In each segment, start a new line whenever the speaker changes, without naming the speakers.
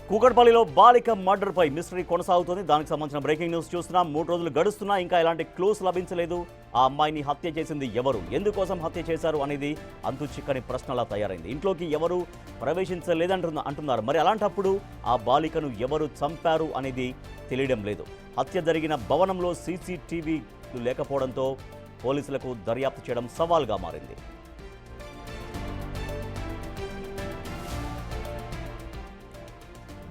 కూకట్పల్లిలో బాలిక మర్డర్పై మిస్టరీ కొనసాగుతోంది. దానికి సంబంధించిన బ్రేకింగ్ న్యూస్ చూస్తున్నాం. 3 రోజులు గడుస్తున్నా ఇంకా ఎలాంటి క్లూస్ లభించలేదు. ఆ అమ్మాయిని హత్య చేసింది ఎవరు, ఎందుకోసం హత్య చేశారు అనేది అంతు చిక్కని ప్రశ్నలా తయారైంది. ఇంట్లోకి ఎవరు అంటున్నారు. మరి అలాంటప్పుడు ఆ బాలికను ఎవరు చంపారు అనేది తెలియడం లేదు. హత్య జరిగిన భవనంలో సీసీటీవీ లేకపోవడంతో పోలీసులకు దర్యాప్తు చేయడం సవాల్గా మారింది.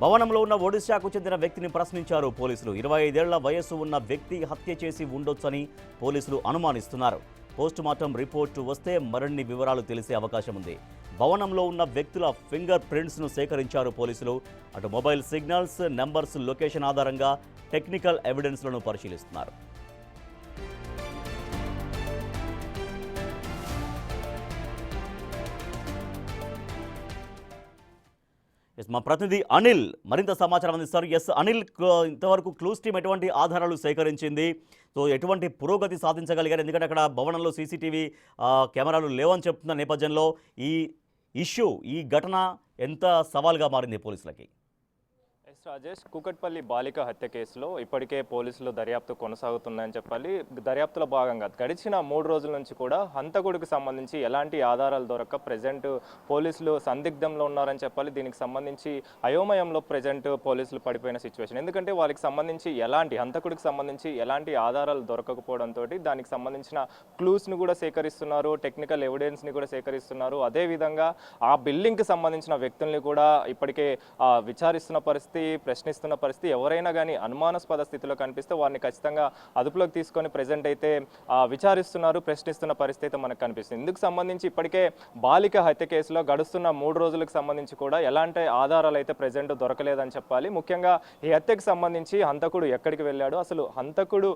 భవనంలో ఉన్న ఒడిశాకు చెందిన వ్యక్తిని ప్రశ్నించారు పోలీసులు. 25 ఏళ్ల వయస్సు ఉన్న వ్యక్తి హత్య చేసి ఉండొచ్చని పోలీసులు అనుమానిస్తున్నారు. పోస్టుమార్టం రిపోర్టు వస్తే మరిన్ని వివరాలు తెలిసే అవకాశం ఉంది. భవనంలో ఉన్న వ్యక్తుల ఫింగర్ ప్రింట్స్ను సేకరించారు పోలీసులు. అటు మొబైల్ సిగ్నల్స్, నెంబర్స్, లొకేషన్ ఆధారంగా టెక్నికల్ ఎవిడెన్స్లను పరిశీలిస్తున్నారు. మా ప్రతినిధి అనిల్ మరింత సమాచారం అందిస్తారు. అనిల్, ఇంతవరకు క్లూస్ టీమ్ ఎటువంటి ఆధారాలు సేకరించింది, సో ఎటువంటి పురోగతి సాధించగలిగారు? ఎందుకంటే అక్కడ భవనంలో సీసీటీవీ కెమెరాలు లేవని చెప్తున్న నేపథ్యంలో ఈ ఘటన ఎంత సవాల్గా మారింది పోలీసులకి?
రాజేష్, కూకట్పల్లి బాలిక హత్య కేసులో ఇప్పటికే పోలీసులు దర్యాప్తు కొనసాగుతుందని చెప్పాలి. దర్యాప్తులో భాగంగా గడిచిన 3 రోజుల నుంచి కూడా హంతకుడికి సంబంధించి ఎలాంటి ఆధారాలు దొరక్క ప్రజెంట్ పోలీసులు సందిగ్ధంలో ఉన్నారని చెప్పాలి. దీనికి సంబంధించి అయోమయంలో ప్రజెంట్ పోలీసులు పడిపోయిన సిచ్యువేషన్. ఎందుకంటే వాళ్ళకి సంబంధించి హంతకుడికి సంబంధించి ఎలాంటి ఆధారాలు దొరకకపోవడంతో దానికి సంబంధించిన క్లూస్ని కూడా సేకరిస్తున్నారు, టెక్నికల్ ఎవిడెన్స్ని కూడా సేకరిస్తున్నారు. అదేవిధంగా ఆ బిల్డింగ్కి సంబంధించిన వ్యక్తుల్ని కూడా ఇప్పటికే విచారిస్తున్న పరిస్థితి, ప్రశ్నిస్తున్న పరిస్థితి. ఎవరైనా కానీ అనుమానాస్పద స్థితిలో కనిపిస్తే వారిని ఖచ్చితంగా అదుపులోకి తీసుకొని ప్రజెంట్ అయితే విచారిస్తున్నారు, ప్రశ్నిస్తున్న పరిస్థితి అయితే మనకు కనిపిస్తుంది. ఇందుకు సంబంధించి ఇప్పటికే బాలిక హత్య కేసులో గడుస్తున్న 3 రోజులకు సంబంధించి కూడా ఎలాంటి ఆధారాలు అయితే ప్రజెంట్ దొరకలేదని చెప్పాలి. ముఖ్యంగా ఈ హత్యకు సంబంధించి హంతకుడు ఎక్కడికి వెళ్ళాడు, అసలు హంతకుడు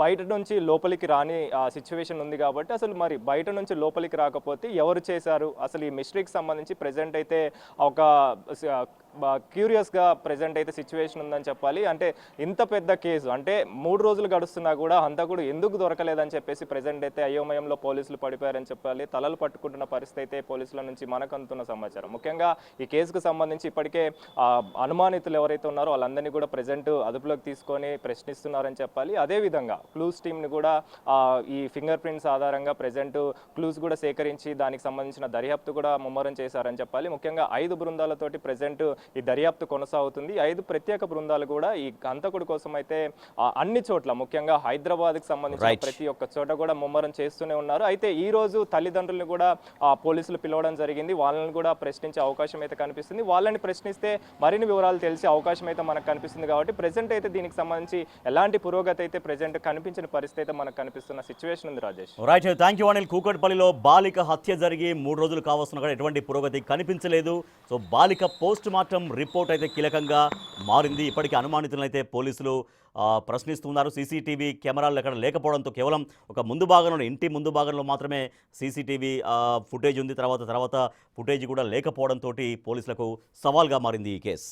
బయట నుంచి లోపలికి రాని సిచ్యువేషన్ ఉంది కాబట్టి అసలు మరి బయట నుంచి లోపలికి రాకపోతే ఎవరు చేశారు, అసలు ఈ మిస్టరీకి సంబంధించి ప్రజెంట్ అయితే ఒక క్యూరియస్గా ప్రజెంట్ అయితే సిచ్యువేషన్ ఉందని చెప్పాలి. అంటే ఇంత పెద్ద కేసు, అంటే 3 రోజులు గడుస్తున్నా కూడా హంతకుడు ఎందుకు దొరకలేదని చెప్పేసి ప్రజెంట్ అయితే అయోమయంలో పోలీసులు పడిపోయారని చెప్పాలి. తలలు పట్టుకుంటున్న పరిస్థితి అయితే పోలీసుల నుంచి మనకు అందుతున్న సమాచారం. ముఖ్యంగా ఈ కేసుకు సంబంధించి ఇప్పటికే అనుమానితులు ఎవరైతే ఉన్నారో వాళ్ళందరినీ కూడా ప్రజెంట్ అదుపులోకి తీసుకొని ప్రశ్నిస్తున్నారని చెప్పాలి. అదేవిధంగా క్లూస్ టీమ్ని కూడా ఈ ఫింగర్ ప్రింట్స్ ఆధారంగా ప్రజెంట్ క్లూస్ కూడా సేకరించి దానికి సంబంధించిన దర్యాప్తు కూడా ముమ్మరం చేశారని చెప్పాలి. ముఖ్యంగా 5 బృందాలతోటి ప్రజెంట్ ఈ దర్యాప్తు కొనసాగుతుంది. 5 ప్రత్యేక బృందాలు కూడా ఈ హంతకుడి కోసం అయితే అన్ని చోట్ల, ముఖ్యంగా హైదరాబాద్కి సంబంధించిన ప్రతి ఒక్క చోట కూడా ముమ్మరం చేస్తూనే ఉన్నారు. అయితే ఈ రోజు తల్లిదండ్రులను కూడా పోలీసులు పిలవడం జరిగింది. వాళ్ళని కూడా ప్రశ్నించే అవకాశం అయితే కనిపిస్తుంది. వాళ్ళని ప్రశ్నిస్తే మరిన్ని వివరాలు తెలిసే అవకాశం అయితే మనకు కనిపిస్తుంది. కాబట్టి ప్రెజెంట్ అయితే దీనికి సంబంధించి ఎలాంటి పురోగతి అయితే ప్రెజెంట్ కనిపించిన పరిస్థితి అయితే మనకు కనిపిస్తున్న సిచ్యువేషన్ ఉంది. Rajesh,
right, thank you Anil. కూకట్పల్లిలో బాలిక హత్య జరిగి 3 రోజులు కావస్తున్నా కూడా ఎటువంటి పురోగతి కనిపించలేదు. సో బాలిక పోస్ట్ మార్టం రిపోర్ట్ అయితే కీలకంగా మారింది. ఇప్పటికీ అనుమానితులను అయితే పోలీసులు ప్రశ్నిస్తున్నారు. సీసీటీవీ కెమెరాలు ఎక్కడ లేకపోవడంతో కేవలం ఒక ఇంటి ముందు భాగంలో మాత్రమే సీసీటీవీ ఫుటేజ్ ఉంది. తర్వాత ఫుటేజ్ కూడా లేకపోవడంతో పోలీసులకు సవాల్గా మారింది ఈ కేసు.